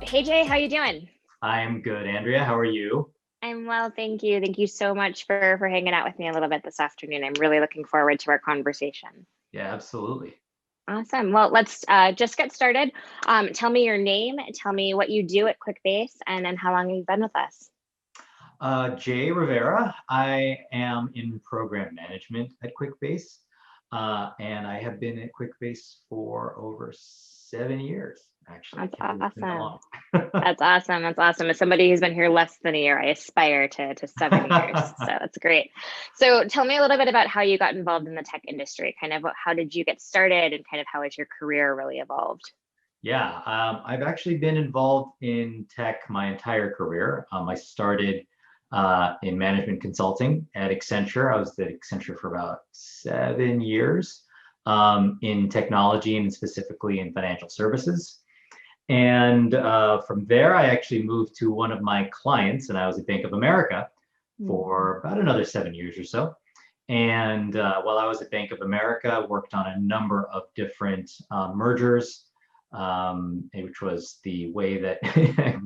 Hey Jay, how you doing? I'm good, Andrea. How are you? I'm well, thank you. Thank you so much for hanging out with me a little bit this afternoon. I'm really looking forward to our conversation. Yeah, absolutely. Awesome. Well, let's just get started. Tell me your name, tell me what you do at Quickbase, and then how long you've been with us. Jay Rivera. I am in program management at Quickbase, and I have been at Quickbase for over 7 years, actually. I That's can't believe it's been that awesome. long. That's awesome. That's awesome. As somebody who's been here less than a year, I aspire to 7 years. So that's great. So tell me a little bit about how you got involved in the tech industry. Kind of how did you get started and kind of how has your career really evolved? Yeah, I've actually been involved in tech my entire career. I started in management consulting at Accenture. I was at Accenture for about 7 years in technology and specifically in financial services. And from there, I actually moved to one of my clients, and I was at Bank of America for about another 7 years or so. And while I was at Bank of America, I worked on a number of different mergers, which was the way that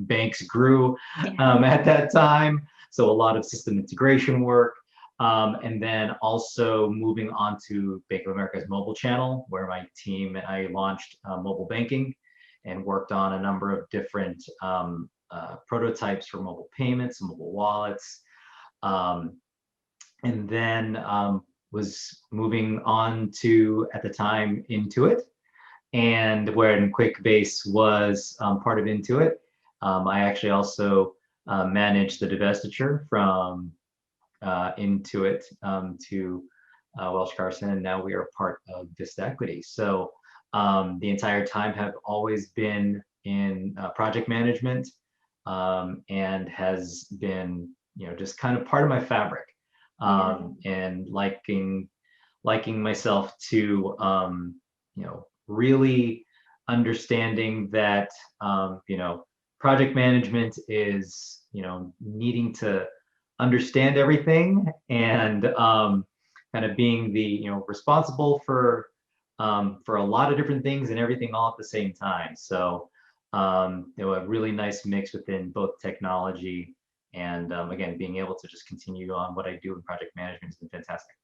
banks grew at that time. So a lot of system integration work. And then also moving on to Bank of America's mobile channel, where my team and I launched mobile banking and worked on a number of different prototypes for mobile payments, mobile wallets, um, and then was moving on to, at the time, Intuit, and when Quickbase was part of Intuit, I actually also managed the divestiture from Intuit to Welsh Carson, and now we are part of Vista Equity. So the entire time have always been in project management, and has been, just kind of part of my fabric, and liking myself to, really understanding that, project management is, needing to understand everything, and kind of being the, responsible for a lot of different things and everything all at the same time. So, a really nice mix within both technology and, again, being able to just continue on what I do in project management has been fantastic.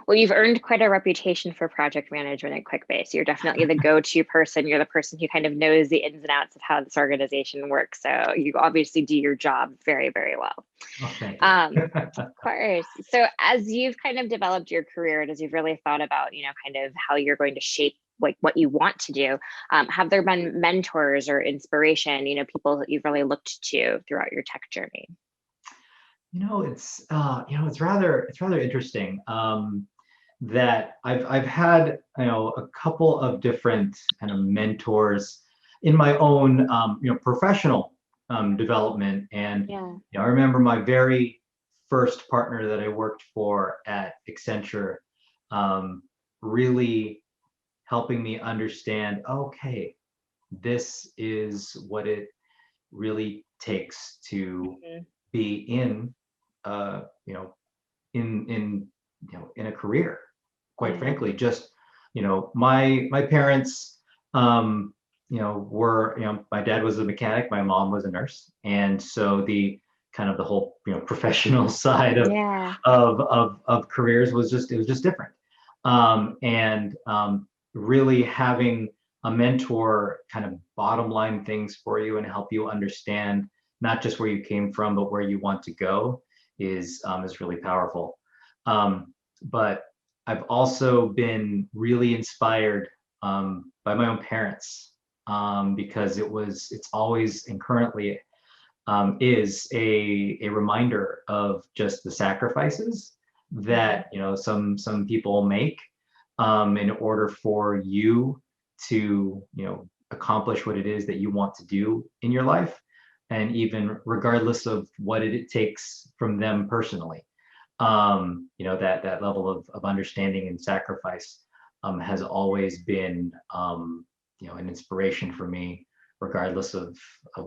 Well, you've earned quite a reputation for project management at Quickbase. You're definitely the go-to person. You're the person who kind of knows the ins and outs of how this organization works. So you obviously do your job very, very well. Oh, thank you. Of course. So as you've kind of developed your career and as you've really thought about, kind of how you're going to shape like what you want to do, have there been mentors or inspiration, people that you've really looked to throughout your tech journey? It's rather interesting, that I've had, a couple of different kind of mentors in my own, professional development. And Yeah. I remember my very first partner that I worked for at Accenture, really helping me understand, okay, this is what it really takes to Mhm. be in, uh, you know, in a career. Quite Yeah. frankly, just, my parents, were, my dad was a mechanic, my mom was a nurse, and so the kind of the whole, professional side of Yeah. careers was just, it was just different. And really having a mentor kind of bottom line things for you and help you understand not just where you came from, but where you want to go is really powerful. But I've also been really inspired by my own parents, because it's always and currently is a reminder of just the sacrifices Mhm. that, some people make, in order for you to, accomplish what it is that you want to do in your life, and even regardless of what it takes from them personally. That level of understanding and sacrifice has always been, an inspiration for me, regardless of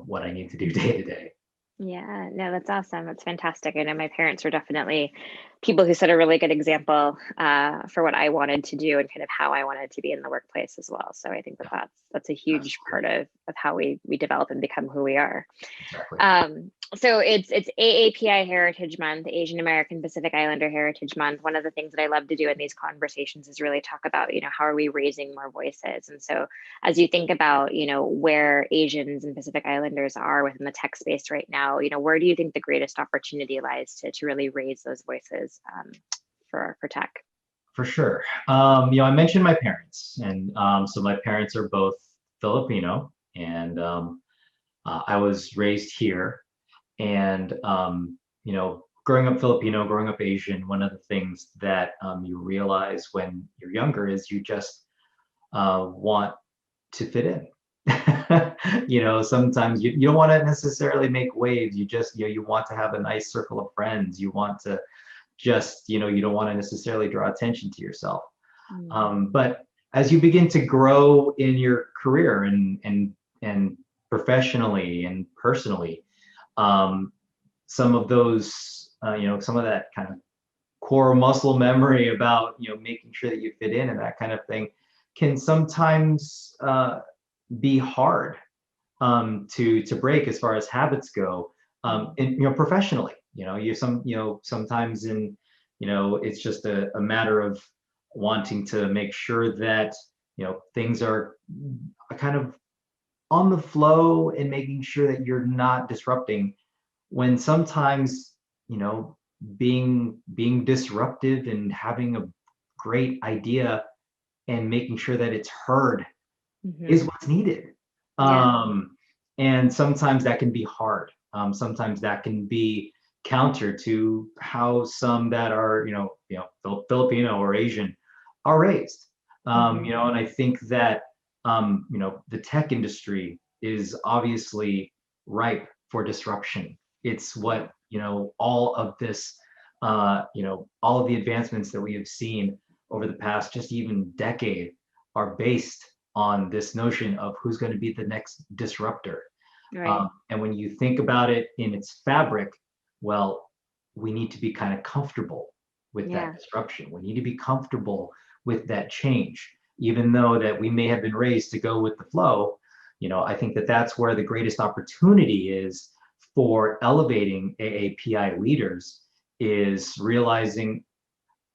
what I need to do day to day. Yeah, no, that's awesome. That's fantastic. I know my parents were definitely people who set a really good example for what I wanted to do and kind of how I wanted to be in the workplace as well. So I think that that's a huge part of how we develop and become who we are. Exactly. So it's AAPI Heritage Month, Asian American Pacific Islander Heritage Month. One of the things that I love to do in these conversations is really talk about, how are we raising more voices? And so as you think about, where Asians and Pacific Islanders are within the tech space right now, where do you think the greatest opportunity lies to really raise those voices for tech? For sure. I mentioned my parents, and so my parents are both Filipino, and I was raised here. And growing up Filipino, growing up Asian, one of the things that you realize when you're younger is you just want to fit in. Sometimes you don't want to necessarily make waves. You just, you want to have a nice circle of friends. You want to just, you don't want to necessarily draw attention to yourself. But as you begin to grow in your career and professionally and personally, some of those, some of that kind of core muscle memory about, making sure that you fit in and that kind of thing can sometimes be hard to break as far as habits go. And professionally, sometimes it's just a matter of wanting to make sure that things are kind of on the flow and making sure that you're not disrupting, when sometimes being disruptive and having a great idea and making sure that it's heard is what's needed. And sometimes that can be hard. Sometimes that can be counter to how some that are Filipino or Asian are raised. And I think that the tech industry is obviously ripe for disruption. It's what all of this all of the advancements that we have seen over the past just even decade are based on this notion of who's going to be the next disruptor. Right. And when you think about it in its fabric, well, we need to be kind of comfortable with that disruption. We need to be comfortable with that change, even though that we may have been raised to go with the flow. I think that that's where the greatest opportunity is for elevating AAPI leaders, is realizing,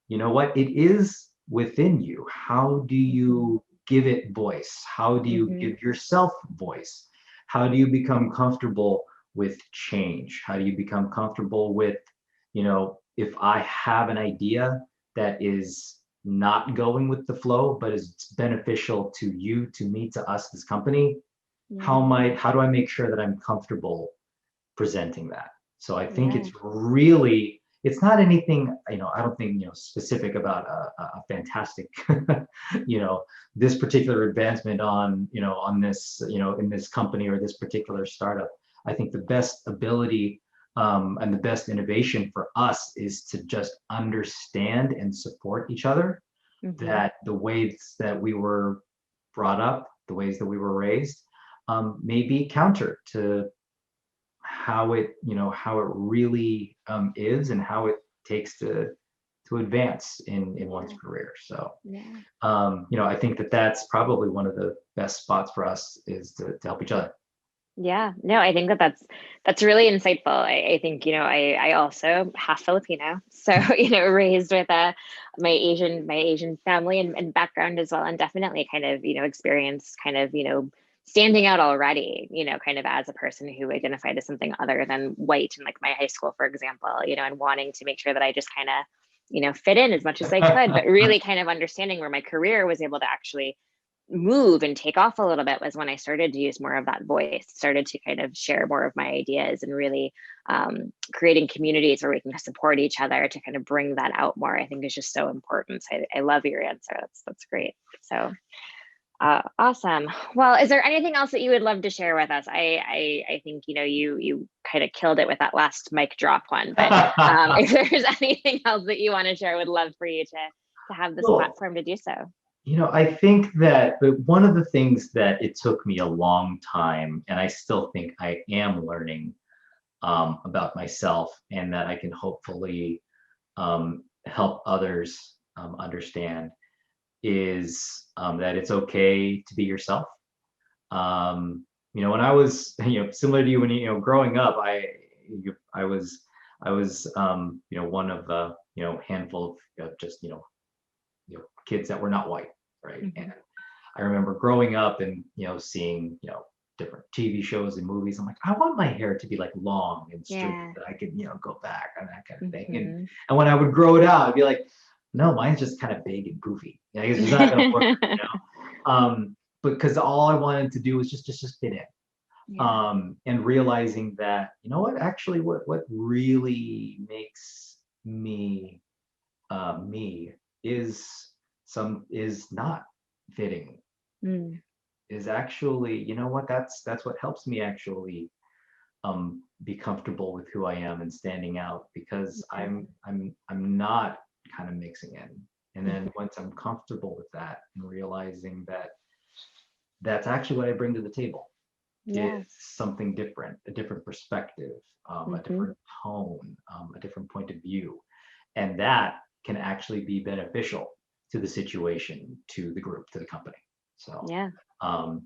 what it is within you. How do you give it voice? How do you give yourself voice? How do you become comfortable with change? How do you become comfortable with, if I have an idea that is not going with the flow, but is beneficial to you, to me, to us, this company, how do I make sure that I'm comfortable presenting that? So I think it's really, it's not anything, I don't think, specific about a fantastic, this particular advancement on, on this, in this company or this particular startup. I think the best ability and the best innovation for us is to just understand and support each other, that the ways that we were brought up, the ways that we were raised, may be counter to how it really is, and how it takes to advance in one's career. So I think that that's probably one of the best spots for us, is to help each other. Yeah, no, I think that's really insightful. I think, I also half Filipino, so, raised with my Asian family and background as well. And definitely kind of, experienced kind of, standing out already, kind of as a person who identified as something other than white in like my high school, for example, and wanting to make sure that I just kind of, fit in as much as I could, but really kind of understanding where my career was able to actually move and take off a little bit was when I started to use more of that voice, started to kind of share more of my ideas, and really creating communities where we can support each other to kind of bring that out more, I think is just so important. So I love your answer. That's great. So awesome. Well, is there anything else that you would love to share with us? I think, you kind of killed it with that last mic drop one, but if there's anything else that you want to share, I would love for you to have this platform to do so. I think that one of the things that it took me a long time, and I still think I am learning about myself, and that I can hopefully help others understand is that it's okay to be yourself. When I was, similar to you, when growing up, I was, one of the, handful of just, kids that were not white, right? Mm-hmm. And I remember growing up and, seeing, different TV shows and movies. I'm like, I want my hair to be like long and straight that I could, go back and that kind of thing. Mm-hmm. And when I would grow it out, I'd be like, no, mine's just kind of big and poofy. It's just not gonna work, because all I wanted to do was just fit in. Yeah. And realizing that, what actually what really makes me me is not fitting, Mm. is actually, that's what helps me actually be comfortable with who I am and standing out, because I'm not kind of mixing in. And then once I'm comfortable with that and realizing that that's actually what I bring to the table, Yeah. is something different, a different perspective, a different tone, a different point of view. And that can actually be beneficial to the situation, to the group, to the company. So Yeah.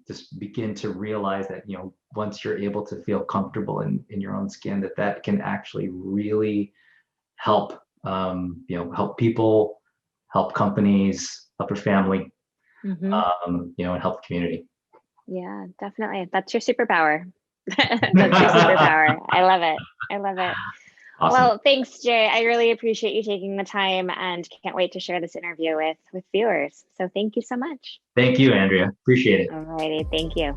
just begin to realize that, once you're able to feel comfortable in your own skin, that can actually really help, help people, help companies, help your family, and help the community. Yeah, definitely. That's your superpower. That's your superpower. I love it. I love it. Awesome. Well, thanks, Jay. I really appreciate you taking the time and can't wait to share this interview with viewers. So thank you so much. Thank you, Andrea. Appreciate it. All righty. Thank you.